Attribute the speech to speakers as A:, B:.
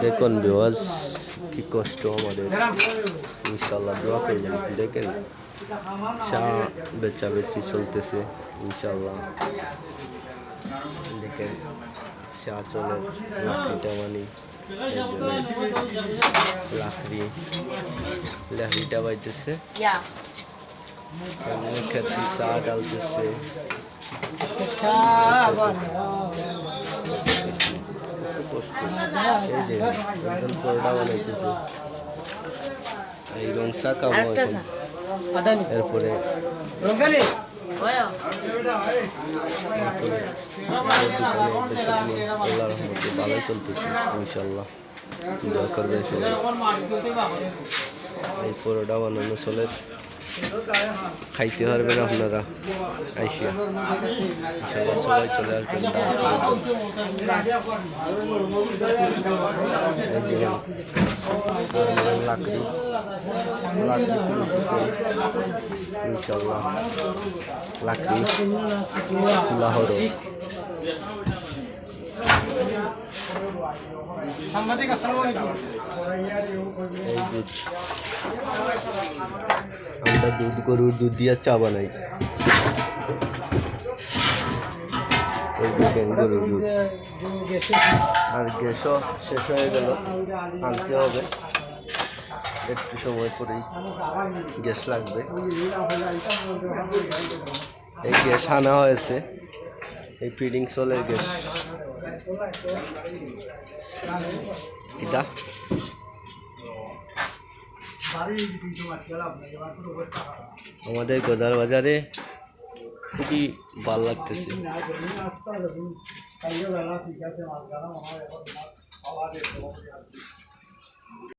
A: দেখুন ভিউয়ার্স কি কষ্ট আমাদের, ইনশাল্লাহ দোয়া করবেন। দেখেন চা বেচাবেচি চলতেছে ইনশাল্লাহ। দেখেন চা চলে, লাকড়িটা মানে লাকড়িটা বাইতেছে, খেতে চা ডালতেছে। পরোটা বানাইতেছে, এই রংসা খাবো এরপরে ভালোই চলতেছে ইনশাল্লাহ। দোয়া করবেন সবাই। এই পরোটা বানানো চলে, খাইতে পারবেন আপনারা আইসিয়া ইনশাল্লাহ। সবাই চলে আসবেন। লাকড়ি ইনশাল্লাহ, লাকড়ি চুলা হলো।
B: সাংবাদিক আসসালামু আলাইকুম।
A: আমরা গরুর দুধ দিয়ে চা বানাই। গরুর দুধ আর গ্যাসও শেষ হয়ে গেল, আনতে হবে একটু সময় পরেই গ্যাস লাগবে। এই গ্যাস আনা হয়েছে, এই ফিডিং চলের গ্যাস। আমাদের গদার বাজারে খুবই ভালো লাগতেছে।